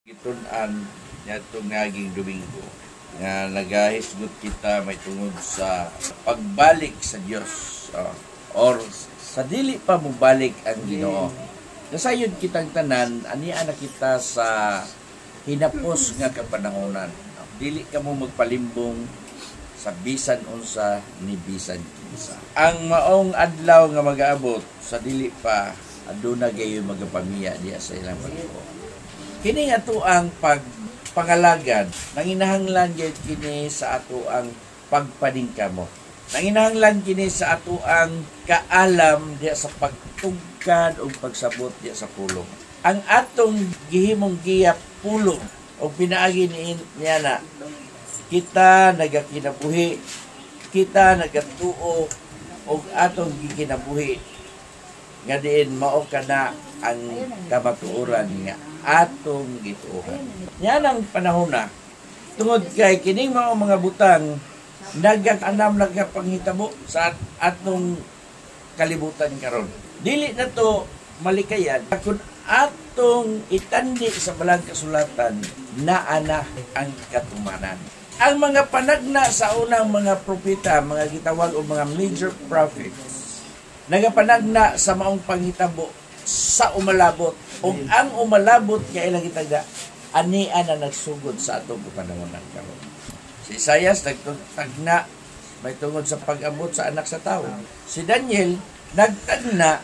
Gitun-an ngadtong ngaging Domingo nga nagahisgot kita may tungod sa pagbalik sa Dios or sa dili pa mubalik ang Ginoo. Nasayod kitang tanan ania na kita sa hinapos nga kapanahonan. Dili ka mo magpalimbong sa bisan unsa ni bisan kinsa. Ang maong adlaw nga magaabot sa dili pa aduna gayon magapamiya diya sa ilang pagtuo. Kini ato ang pagpangalagad, nanginahanglan gyud kini sa ato ang pagpaningkamo. Nanginahanglan kini sa ato ang kaalam diya sa pagtugkad o pagsabot diya sa pulong. Ang atong gihimong giyap pulong o pinaagi niya na kita nagakinabuhi, kita nagatuo o atong gikinabuhi nga diin mao kana ang kamatuoran nga atong gituohan. Yan ang panahon na tungod kay kining mga butang nagakanam nagapanghitabo sa atong kalibutan karon. Dili na to malikayan kung atong itandi sa balang kasulatan na ana ang katumanan. Ang mga panagna sa unang mga propeta, mga gitawag o mga major prophets, nagapanagna sa maong panghitabo sa umalabot o ang umalabot nga ilang itaga ania na nagsugod sa atong panahon karon. Si Isaias nagtagna may tungod sa pag-abot sa anak sa tawo. Si Daniel nagtagna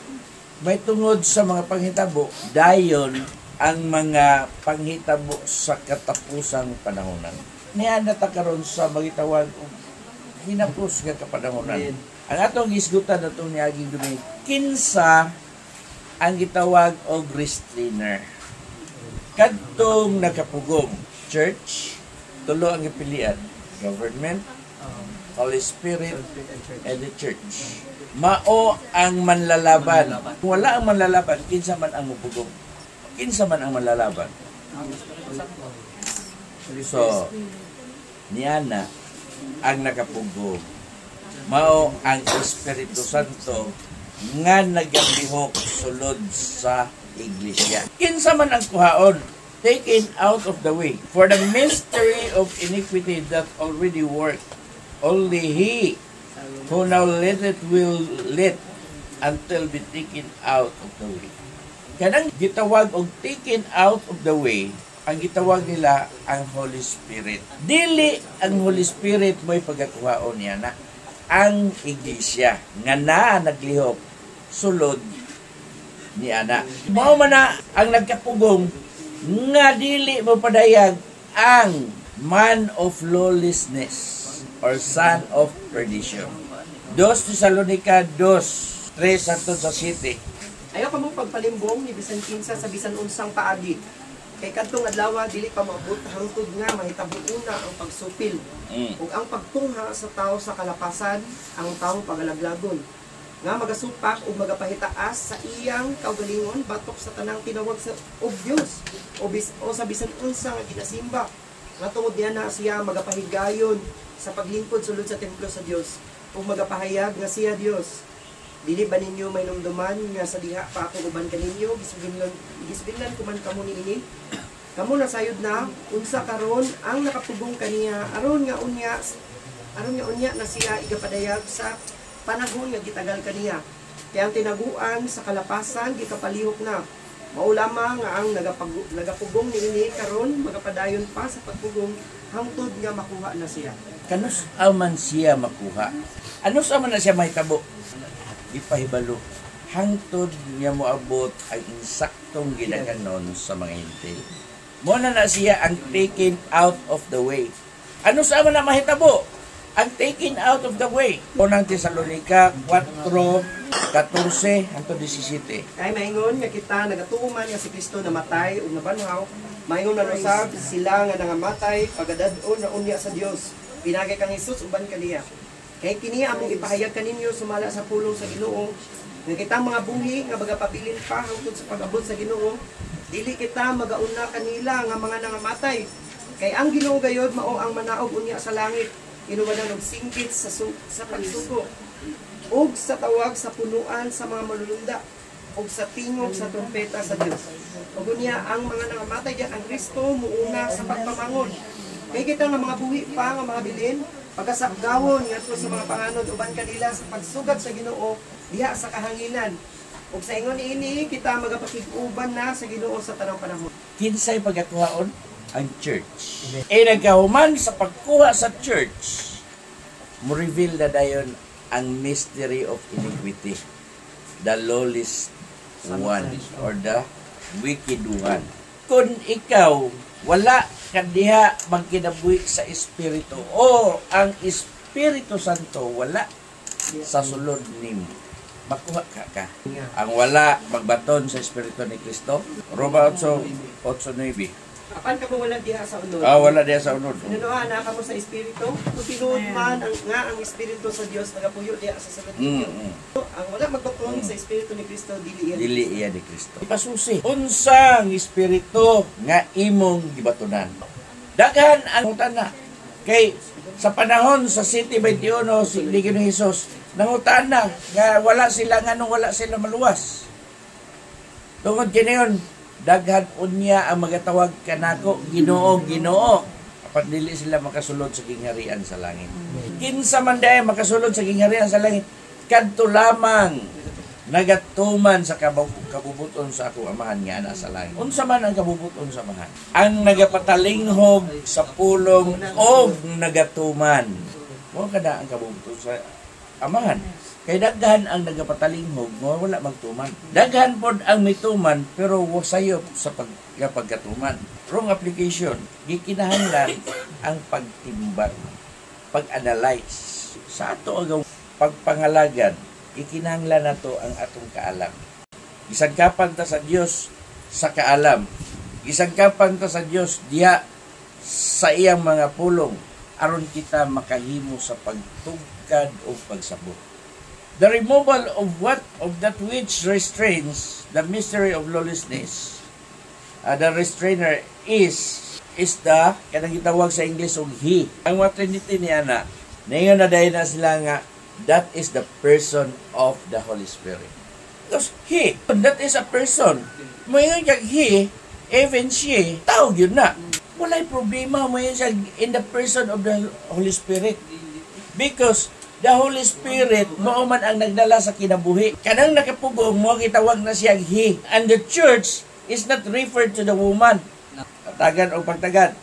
may tungod sa mga panghitabo dayon ang mga panghitabo sa katapusang panahonan. Niya nata karon sa magitawag og hinapos nga kapanahonan. Ang atong gisgutan atong niaging Domingo kinsa ang gitawag og restrainer. Kadtong nakapugong church, tulo ang gipilian, government, Holy Spirit, and the church. Mao ang manlalaban. Kung wala ang manlalaban, kinsa man ang mupugong? Kinsa man ang manlalaban? So, niyana ang nakapugong. Mao ang Espiritu Santo nga nagalihok sulod sa iglesia. Kinsa man ang kuhaon, taken out of the way. For the mystery of iniquity that already worked, only he who now letteth will let until be taken out of the way. Kanang gitawag og taken out of the way, ang gitawag nila ang Holy Spirit. Dili ang Holy Spirit mo'y pagkakuhaon niya na ang iglesia nga na naglihok sulod ni ana. Mao man na ang nagkapugong nga dili mo padayag ang man of lawlessness or son of perdition. 2 Thessalonica 2:3 hangtod sa 7. Ayaw ka mong pagpalimbong ni bisan kinsa sa bisan unsang paagi. Kay kadtong adlaw dili pa maabot hangtod nga mahitabo una ang pagsupil ug ang pagtungha sa tawo sa kalapasan ang tawo pagalaglagon nga magasupak ug magapahitaas sa iyang kaugalingon batok sa tanang tinawag sa og Dios o sa bisan unsa nga ginasimba nga tungod niya na siya magapahigayon sa paglingkod sulod sa templo sa Dios ug magapahayag nga siya Dios. Dili ba ninyo may numduman nga sa diha pa ako uban kaninyo gisbinlan ko man kamo niini. Kamo nasayod na unsa karon ang nakapugong kaniya aron nga unya na siya igapadayag sa panahon nga gitagal kaniya. Kaya ang tinaguan sa kalapasan gikapalihok na. Mao lamang nga ang nagapugong niini karon magapadayon pa sa pagpugong hangtod nga makuha na siya. Kanus aman siya makuha. Anus aman na siya mahitabo. Ipahibalo hangtod niya moabot ang insaktong ginaganon sa mga hintil. Mo na siya ang taken out of the way. Ano sa man na mahitabo? Ang taken out of the way. Unang Thessalonica 4:14 hangtod 17. Ay maingon nga kita nagatuman nga si Kristo namatay ug nabanhaw. Maingon na usab sila nga nangamatay pagadad-on na unya sa Dios. Pinagay kang Hesus uban kaniya. Kay kini among ipahayag kaninyo sumala sa pulong sa Ginoo nga kitang mga buhi nga magapabilin pa hangtod sa pag-abot sa Ginoo. Dili kita magauna kanila nga mga nangamatay. Kay ang Ginoo gayod mao ang manaog unya sa langit. Inuwanan og singgit sa pagsuko ug sa tawag sa punuan sa mga malulunda. ug sa tingog sa trumpeta sa Dios. Ug unya ang mga nangamatay diyan ang Kristo muuna sa pagpamangon. Kay kita nga mga buhi pa nga mga bilin, pagkasapgawon ngadto sa mga panganod uban kanila sa pagsugat sa Ginoo diha sa kahanginan. Ug sa ingon ini kita magapakig-uban na sa Ginoo sa tanang panahon. Kinsay pagkakuhaon? Ang church. Nagkahuman sa pagkuha sa church, mo reveal na dayon ang mystery of iniquity, the lawless one or the wicked one. Kung ikaw wala ka diha magkinabuhi sa Espiritu o ang Espiritu Santo wala sa sulod nimo, makuha ka. Ang wala magbaton sa Espiritu ni Kristo, Roma 8:9. Apan ka mo wala diha sa unod. Wala diha sa unod. Inunuan na ka mo sa Espiritu, kung tinuod man ang Espiritu sa Dios nagapuyo diha sa sulod ninyo. Ang wala magbaton sa Espiritu ni Kristo dili iya ni Kristo. Ipasusi. Unsang Espiritu nga imong gibatunan? Daghan ang utana. Kay sa panahon sa City 21 si Ligino Jesus, nangutana nga wala sila nganong wala sila maluwas. Tungod kiniyon, daghan unya ang magatawag kanako Ginoo, Ginoo. Apan dili sila makasulod sa gingharian sa langit. Kinsa man daay makasulod sa gingharian sa langit, kadto lamang nagatuman sa kabubuton sa akong amahan nga ana sa langit. Unsa man ang kabubuton sa amahan? Ang nagapatalinghog sa pulong og nagatuman. Mo kada ang kabubuton sa amahan. Kay daghan ang nagapatalinghog, wala magtuman. Daghan pod ang mituman, pero wasayop sa pagkatuman. Wrong application. Gikinahanglan ang pagtimbang, pag-analyze. Sa ato agaw pagpangalagan, ikinahanglan nato ang atong kaalam. Gisagkapan ta sa Dios sa kaalam. Gisagkapan ta sa Dios diha sa iyang mga pulong aron kita makahimo sa pagtugkad o pagsabot. The removal of that which restrains the mystery of lawlessness. The restrainer is the kanang gitawag sa English og he. Ang mga Trinity ni ana, naingon na dahil na sila nga that is the person of the Holy Spirit. Because he, that is a person. Moingon kag he, even she, tao yun na. Walay problema mo siya in the person of the Holy Spirit. Because the Holy Spirit, mao man ang nagdala sa kinabuhi. Kanang nakapugong mo, kitawag na siyang he. And the church is not referred to the woman. Tagan o pagtagan.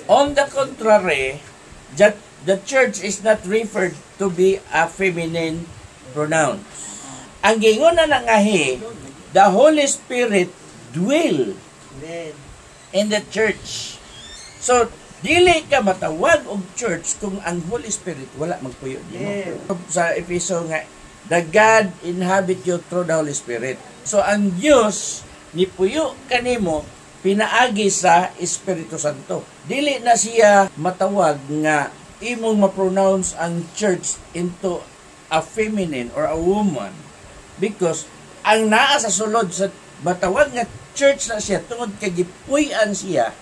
On the contrary, the church is not referred to be a feminine pronoun. Ang gingon na nga he, the Holy Spirit dwell in the church. So, dili ka matawag og church kung ang Holy Spirit wala magpuyo dimo. Sa Efeso nga, the God inhabit you through the Holy Spirit. So ang Dios ni puyo kanimo pinaagi sa Espiritu Santo. Dili na siya matawag nga imong ma-pronounce ang church into a feminine or a woman because ang naa sa sulod sa matawag nga church na siya tungod kay gipuy-an siya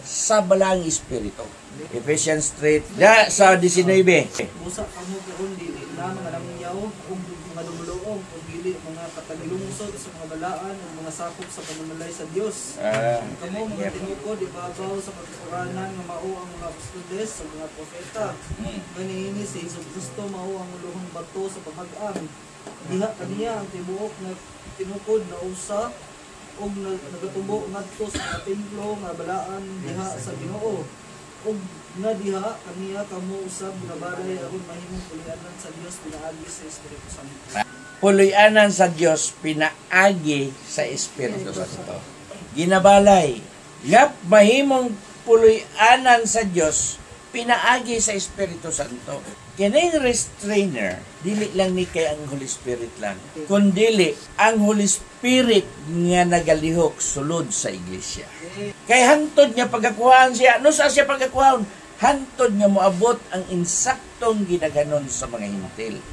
sa balang espiritu. Ephesians 3 sa 19. Busa kamo karon dili na mga langyaw ug mga lumuluong ug dili mga patagilungsod sa mga balaan ug mga sakop sa panamalay sa Dios. Kamo mga tinukod ibabaw sa pagkuranan nga mao ang mga apostoles sa mga propeta. Kanini si Jesus Kristo mao ang ulohang bato sa pamag-am. Diha kaniya ang tibuok nga tinukod na usa og nagatubo ngadto sa templo nga balaan diha sa Ginoo og nga diha kaniya kamo usab nabalay aron mahimong pulianan sa Dios pinaagi sa Espiritu Santo. Pulianan sa Dios pinaagi sa Espiritu Santo. Ginabalay nga mahimong pulianan sa Dios pinaagi sa Espiritu Santo. Kining restrainer, dili lang ni kay ang Holy Spirit lang, kundi ang Holy Spirit nga nagalihok sulod sa iglesia. Kay hantod nga pagkakuhaan siya, no sa siya pagkakuhaan, hantod nga moabot ang insaktong ginaganon sa mga hintil.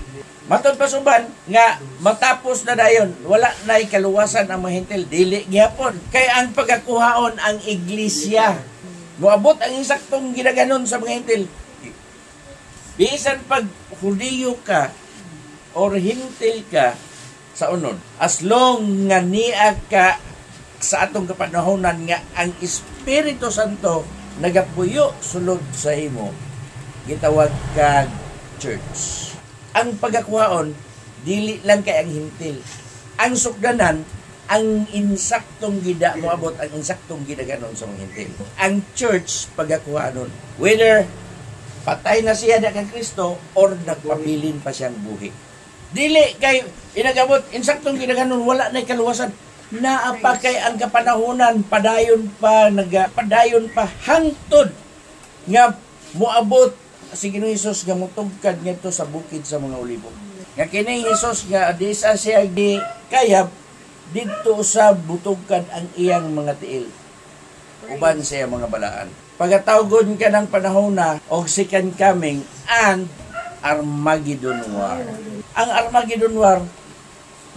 Matod pasuban nga matapos na dayon, wala na ikaluwasan ang mga hintil, dili gyapon. Kay ang pagkakuhaon ang iglesia, moabot ang insaktong ginaganon sa mga hintil. Bisan pag Hudiyo ka or hintil ka, sa unod. As long nga niya ka sa atong kapanahonan nga ang Espiritu Santo nagapuyo sulod sa imo, gitawag kag church. Ang pagakuhaon dili lang kay ang hintil. Ang sukdanan ang insaktong gida moabot ang insaktong gidaganon sa mga hintil. Ang church pagakuhaon whether patay na siya na kang Kristo or nagpabilin pa siyang buhi. Dili kay inagabot insaktong gidaganon wala na kaluwasan. Naapa kay ang kapanahunan padayon pa hangtod nga moabot si Ginoong Hesus nga mutugkad ngadto sa bukid sa mga olibo. Nga kining Hesus nga di sa siya di kayab didto sa butugkad ang iyang mga tiil. Uban siya mga balaan. Pagatawgon ka ng panahon na og second coming and Armageddon War. Ang Armageddon War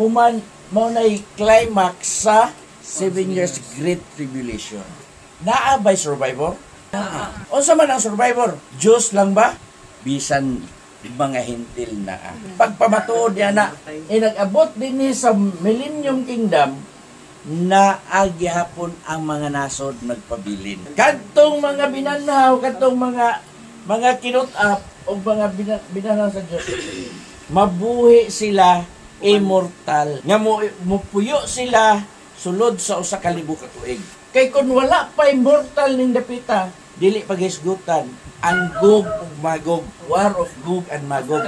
human mao nay climax sa 7 years Great Tribulation. Naa by survivor? Unsa man ang survivor? Diyos lang ba? Bisan mga hintil na. Pagpamatuod yan na, inag-abot din ni sa Millennium Kingdom na agyahapon ang mga nasod nagpabilin. Kadtong mga binanaw, kadtong mga kinut-up o mga binanaw sa Diyos, mabuhi sila immortal. Nga mupuyo sila sulod sa usa ka libo ka tuig. Kay kun wala pa immortal ning dapita, dili paghisgutan ang Gog ug Magog, War of Gog and Magog.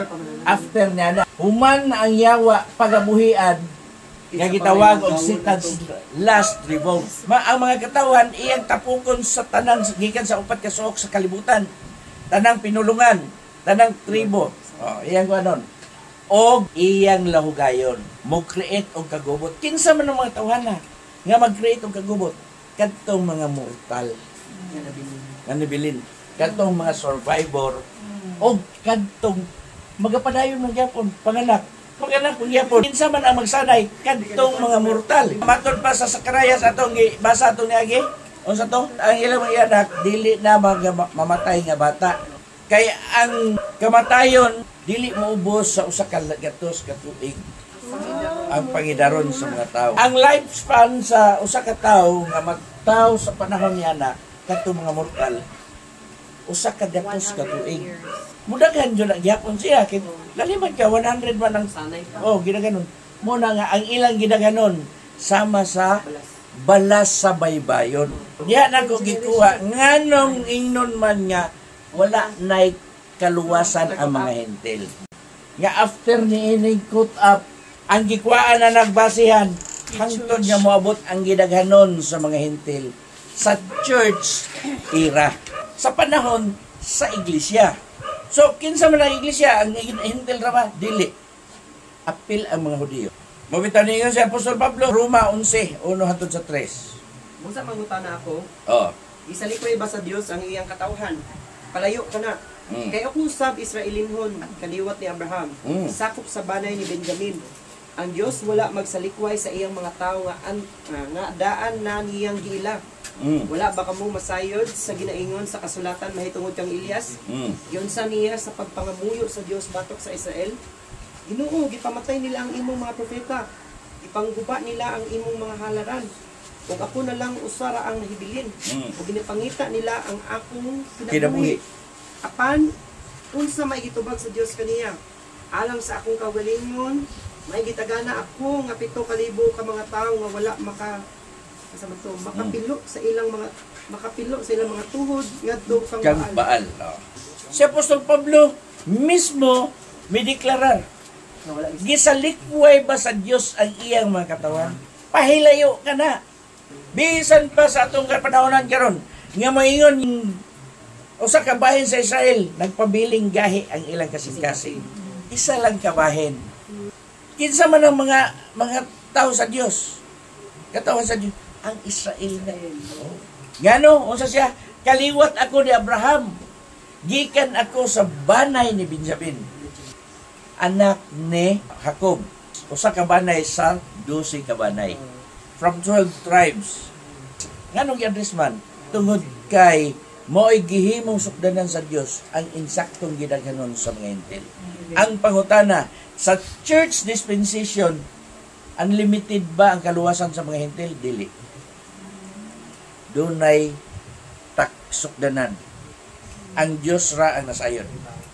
After niya na, human ang yawa pagabuhian nga gitawag og Satan's last revolt. Ang mga katawan iyang tapukon sa tanang gikan sa upat ka suok sa kalibutan. Tanang pinulungan, tanang tribo. Iyang kuanon. Og iyang lahugayon mo create og kagubot. Kinsa man ang mga tawhana nga mag-create og kagubot? Kadtong mga mortal nga nibilin, kadtong mga survivor og kadtong magapadayon ng gyapon panganak ng gyapon. Kinsa man ang magsanay? Kadtong mga mortal. Matod pa sa Sakarayas atong basa atong niagi. Unsa to? Ang ilang mga anak dili na mamatay nga bata. Kay ang kamatayon dili moubos sa usa ka gatos ka tuig ang pangidaron sa mga tao. Ang lifespan sa usa ka tawo nga magtaw sa panahon niya na kadto mga mortal usa ka gatos ka tuig. Mudaghan jud ang gyapon siya kay lalimad ka 100 man ang gidaganon. Mo na nga ang ilang gidaganon sama sa balas sa baybayon. Diha na ko gikuha nganong ingnon man nga wala nay kaluwasan ang mga hentil. Nga after ni ining cut up, ang gikwaan na nagbasihan, hangtod nga moabot ang gidaghanon sa mga hentil sa church era. Sa panahon sa iglesia. So, kinsa man ang iglesia, ang hentil ra ba? Dili. Apil ang mga Hudiyo. Mabitaw ninyo si Apostol Pablo, Roma 11, 1-3. Musa mangutana ako, Oh. isalikoy ba sa Dios ang iyang katawhan? Palayo ka na. Kay ako sab Israelinhon, kaliwat ni Abraham, sakop sa banay ni Benjamin. Ang Dios wala magsalikway sa iyang mga tao nga daan na niyang giila. Wala ba kamo masayod sa ginaingon sa kasulatan mahitungod kang Elias? Yon sa niya sa pagpangamuyo sa Dios batok sa Israel. Ginoo, gipamatay nila ang imong mga propeta. Ipangguba nila ang imong mga halaran. Ug ako na lang usara ang nahibilin. Ug ginipangita nila ang akong kinabuhi. Apan unsa may gitubag sa Dios kaniya? Alang sa akong kaugalingon, may gitagana ako nga 7,000 ka mga tawo nga wala makapilo sa ilang mga tuhod ngadto kang Baal. Si Apostol Pablo mismo may deklarar, gisalikway ba sa Dios ang iyang mga katawan? Pahilayo ka na. Bisan pa sa atong kapanahonan karon nga moingon usa ka bahin sa Israel nagpabiling gahi ang ilang kasing-kasing. Isa lang ka bahin. Kinsa man ang mga tao sa Dios. Katawan sa Dios ang Israel na. Ngano unsa siya? Kaliwat ako ni Abraham. Gikan ako sa banay ni Benjamin. Anak ni Jacob. Usa ka banay sa 12 ka banay. From 12 tribes. Nganong i-address man? Tungod kay mo'y gihimong sukdanan sa Dios ang insaktong gidaghanon sa mga hentil. Ang pangutana sa church dispensation, Unlimited ba ang kaluwasan sa mga hintil? Dili. Dunay taksukdanan. Ang Diyos ra ang nasayon.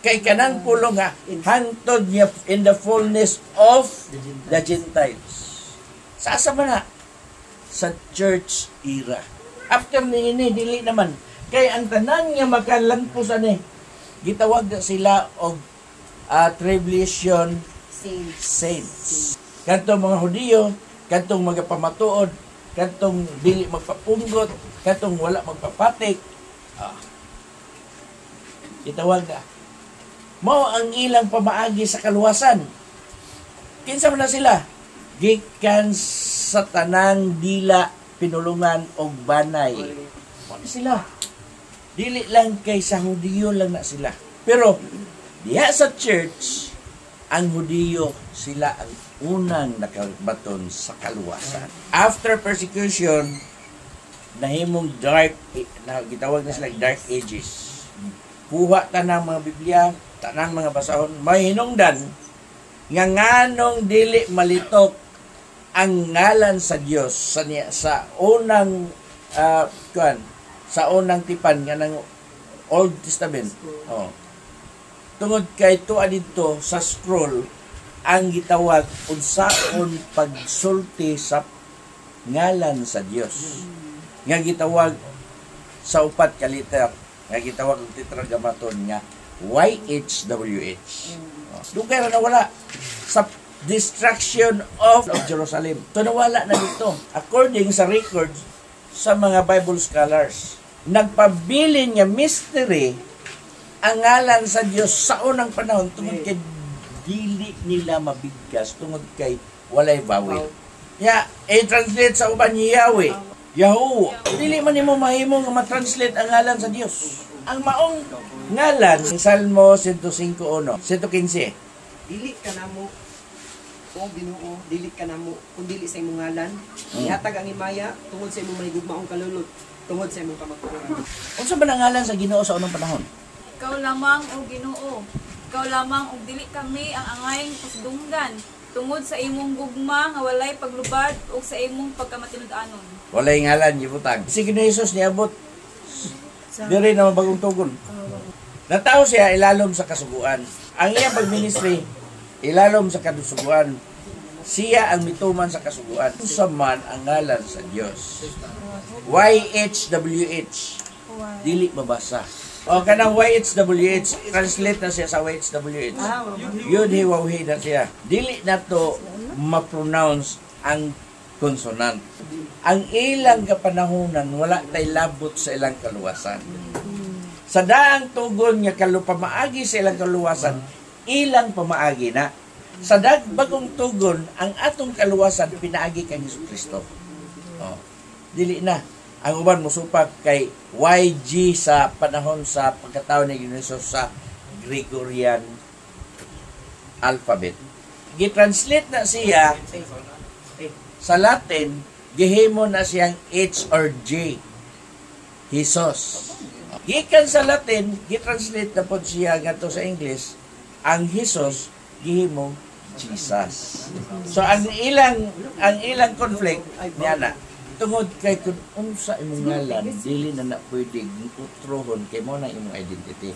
Kay kanang pulong nga, hangtod niya in the fullness of the Gentiles. Sa asa man na? Sa church era. After niini, dili naman. Kay ang tanan nga makalampo sa ni, gitawag na sila og tribulation saints. Kantong mga Hudiyo, kantong mga pamatuod, kantong dili magpapunggot, kantong wala magpapatik. Gitawag na. Mao ang ilang pamaagi sa kaluwasan. Kinsa man na sila? Gikan sa tanang dila, pinulungan og banay. Mao sila. Dili lang kay sa Hudiyo lang na sila. Pero diha sa church, ang Hudiyo sila ang unang nakabaton sa kaluwasan. After persecution, nahimong gitawag na sila dark ages. Kuha tanang mga Biblia, tanang mga basahon, may hinungdan nga nganong dili malitok ang ngalan sa Dios sa unang sa unang tipan nga ng Old Testament. Tungod kay tuwa dito sa scroll ang gitawag unsaon pagsulti sa ngalan sa Dios. Nga gitawag sa upat ka liter nga gitawag og tetragrammaton nga YHWH. Dugay ra nawala sa destruction of Jerusalem. So nawala na dito. According sa records sa mga Bible scholars, nagpabilin nga mystery ang ngalan sa Dios sa unang panahon tungod kay dili nila mabigkas tungod kay walay bawil. I-translate sa uban Yahweh. Yahoo, dili man nimo mahimo nga ma-translate ang ngalan sa Dios. Ang maong ngalan sa Salmo 105:1, 115. Dili ka namo o Ginoo, dili ka namo kun dili sa imong ngalan. Ihatag ang himaya tungod sa imong mahigugmaong kalulot, tungod sa imong kamatuoran. Unsa ba ang ngalan sa Ginoo sa unang panahon? Ikaw lamang o Ginoo. Ikaw lamang og dili kami ang angayng pasdunggan tungod sa imong gugma nga walay paglubad o sa imong pagkamatinud-anon. Walay ngalan gibutang. Si Ginoong Hesus niabot diri na bagong tugon. Natawo siya ilalom sa kasuguan. Ang iyang pagministry ilalom sa kasuguan. Siya ang mituman sa kasuguan. Unsa man ang ngalan sa Dios. YHWH. Dili mabasa. O kanang YHWH, translate na siya sa YHWH. Yun hiwawi na siya. Dili na to ma-pronounce ang consonant. Ang ilang kapanahunan, wala tay labot sa ilang kaluwasan. Sa daang tugon nga pamaagi sa ilang kaluwasan, ilang pamaagi na. Sa bagong tugon, ang atong kaluwasan, pinaagi kay Jesucristo. Dili na. Ang uban musupak kay YG sa panahon sa pagkatao ni Ginoong sa Gregorian alphabet. Gitranslate na siya sa Latin, gihimo na siyang H or J. Jesus. Gikan sa Latin, gitranslate na po siya ngadto sa English, ang Jesus gihimo Jesus. So ang ilang conflict niya na tungod kay kung unsa imong ngalan dili na pwede utrohon kay mo na imong identity.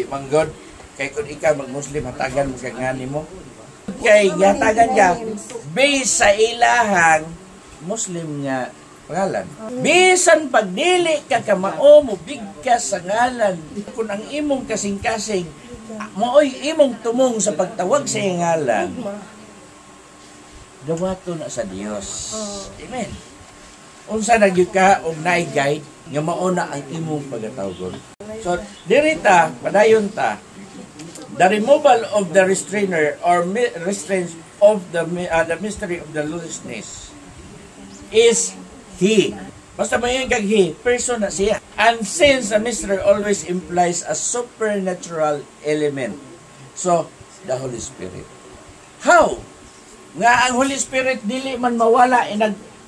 Manggod kay kun ikaw mag-Muslim hatagan mo kay ngani mo kay gatagan ka based sa ilahang Muslim nga pangalan. Bisan pag dili ka kamao mo bigkas sa ngalan kun ang imong kasing-kasing mooy imong tumong sa pagtawag sa ngalan dawato na sa Dios. Amen. Unsa nagyud ka og naay guide nga mao na ang imong pagatawgon. So dirita padayon ta the removal of the restrainer or restraints of the mystery of the lawlessness is He. Basta mayon kag He, person na siya. And since the mystery always implies a supernatural element, so the Holy Spirit. How? Nga ang Holy Spirit dili man mawala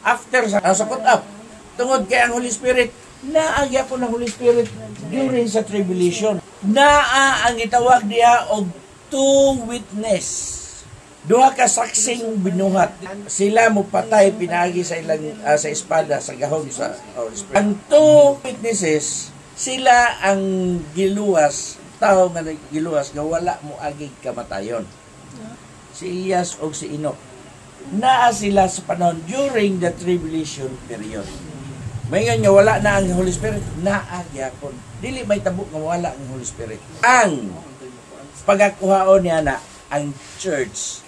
after sa put up. Tungod kay ang Holy Spirit, naagya po ng Holy Spirit during sa tribulation. Naa ang itawag niya og two witness. Duha ka saksing binuhat. Sila mo patay pinaagi sa ilang sa espada sa gahom sa Holy Spirit. Ang two witnesses, sila ang giluwas, tao nga giluwas nga wala mo agig kamatayon. Si Elias o si Enoch. Naa sila sa panahon during the tribulation period. Mayon nga wala na ang Holy Spirit, naa gyapon. Dili may tabuk nga wala ang Holy Spirit. Ang pagakuhaon niya na ang church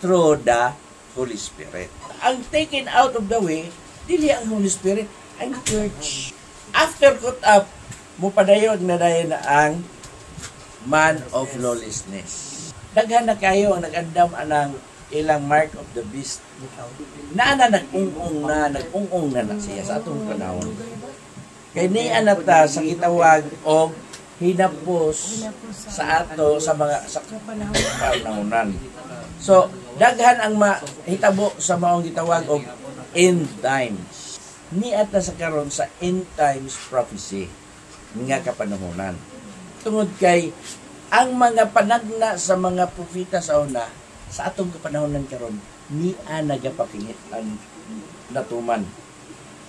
through the Holy Spirit. Ang taken out of the way, dili ang Holy Spirit, ang church. After cut up, mupadayon na dayon na ang man of lawlessness. Daghan na kayo ang nag-andam anang ilang mark of the beast. Nag-ung-ung na siya sa atong panahon. Kay ni anata sa gitawag og hinapos sa ato sa mga sa panahonan. So, daghan ang mahitabo sa maong gitawag og end times. Niata sa karon sa end times prophecy nga kapanahonan. Tungod kay ang mga panagna sa mga propeta sa una sa atong kapanahonan karon niya nagapakingit ang natuman.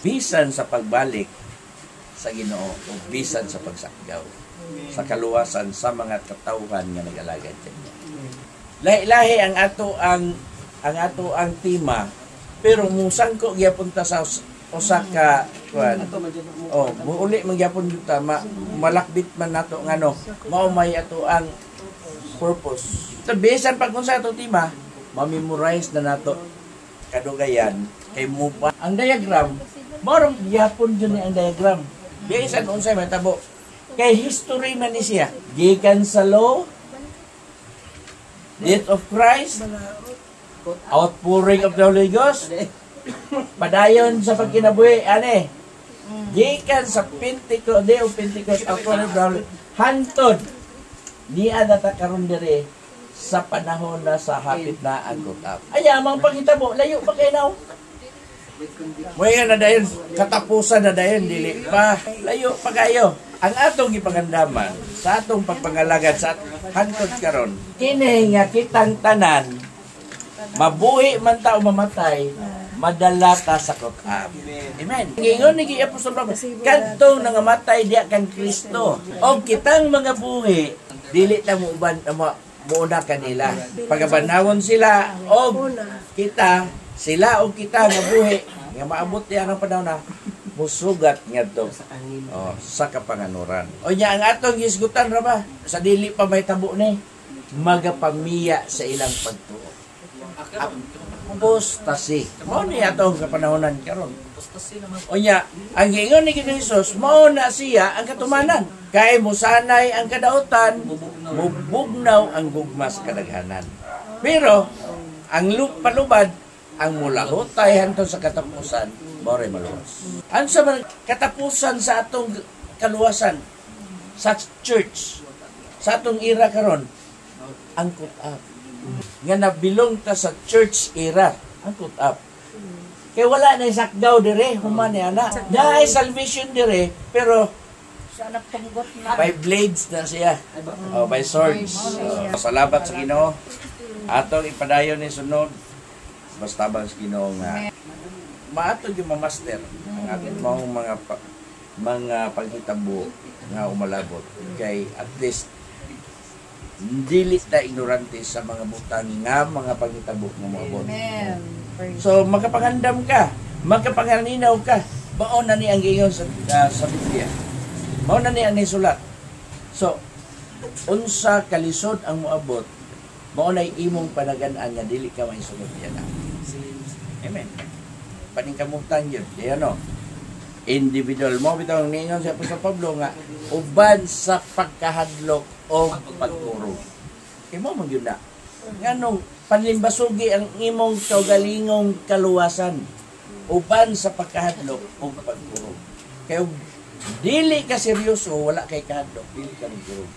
Bisan sa pagbalik sa Ginoo o bisan sa pagsakgaw sa kaluwasan sa mga katawhan nga nag-alagad kaniya. Lahi-lahi ang ato ang tema, pero musang ko giapunta sa usa ka kuan. Muuli man gyapon yuta malakbit man nato ngano, mao may ato ang purpose. So bisan pag kun sa ato tema, ma-memorize na nato kadugayan kay mo pa ang diagram. Mao gyapon jud ni ang diagram. Bisan unsay matabo. Kay history man ni siya. Gikan sa law, death of Christ, outpouring of the Holy Ghost, padayon sa pagkinabuhi, ane. Gikan sa Pentecost, day of Pentecost, outpouring of the Holy Ghost, hantod, niya nata karon diri sa panahon na sa hapit na ang cut-up. Aya, mga paghitabo, layo pa kayo now. Moy na dayon katapusan na dayon dili pa layo pa kayo. Ang atong gipagandaman sa atong pagpangalagad sa hangtod karon kini nga kitang tanan mabuhi man ta o mamatay madala ta sa cut-up. Amen. Ingon ni Apostol Pablo kadtong nangamatay diya kang Kristo og kitang mga buhi dili ta mo uban muuna kanila pagabanawon sila og kita sila o kita nga buhi nga maabot niya ang panahon na musugat ngadto sa kapanganuran. O nya ang atong gisgutan ra ba sa dili pa may tabo ni magapamiya sa ilang pagtuo. Apostasi. Mao ni atong kapanahonan karon. O nya ang giingon ni Jesus mao na siya ang katumanan. Kay musanay ang kadautan, mubugnaw ang gugma sa kadaghanan. Pero ang palubad ang mulahutay hantod sa katapusan, mao'y maluwas. Ang sa katapusan sa atong kaluwasan, sa church, sa atong era karon, ang cut-up. Nga nabilong ta sa church era, ang cut-up. Kaya wala na isakdaw dire, human niya na. Dahil salvation dire, pero by blades na siya. By swords. Salamat sa Ginoo. Atong ipadayon ni sunod. Basta bang Ginoo nga maato yung mamaster ang ating mga paghitabo nga umalabot kay at least dili ta ignorante sa mga butang nga mga paghitabo nga moabot. So magkapangandam ka, magkapanganinaw ka, mao na ni ang giingon sa Biblia. Mao na ni ang nisulat. So unsa kalisod ang moabot, mao na imong panagan-an nga dili ka maisulod diyan. Amen. Paningkamutan yun. Yan o. Individual mo. Bitang ningon sa Apostol Pablo nga, uban sa pagkahadlok o pagkurog. Kaya mo mag yun na. Nganong panlimbasugi ang imong kaugalingong kaluwasan. Uban sa pagkahadlok o pagkurog. Kaya dili ka seryoso, wala kay kahadlok. Dili ka magkurog.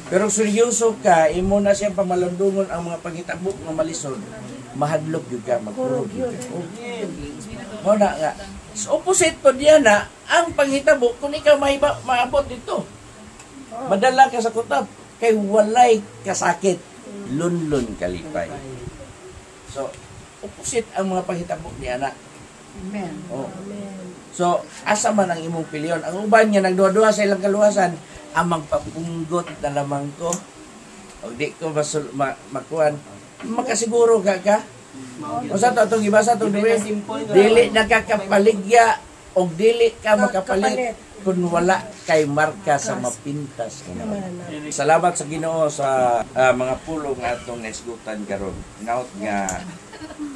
Pero seryoso ka, imo na siyang pamalandungon ang mga pangitabo nga malisod. Mahadlok yun ka, magkurog yun ka. O na nga. So, opposite po diyan na, ang panghitabo, kung ikaw maabot dito, madala ka sa kutab, kay walay kasakit, lunlun kalipay. So, opposite ang mga panghitabo ni anak. Amen. Oh. So, asa man ang imong piliyon? Ang uban niya, nagduha-duha sa ilang kaluwasan, ang magpapunggot na lamang ko, o di ko makuhan, makasiguro ka. O sa ito, itong iba sa itong dili nakakapaligya, o dili ka makapalit kung wala kay marka sa mapintas. Salamat sa Ginoo sa mga pulong atong naisgutan karon. Naot nga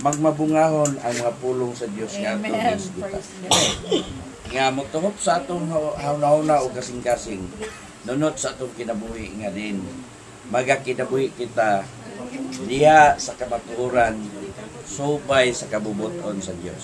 magmabungahon ang mga pulong sa Dios nga atong naisgutan. Nga motuhop sa atong hauna o kasing-kasing, nunot sa atong kinabuhi nga din. Magakinabuhi kita diha sa kamatuoran, subay sa kabubuton sa Dios.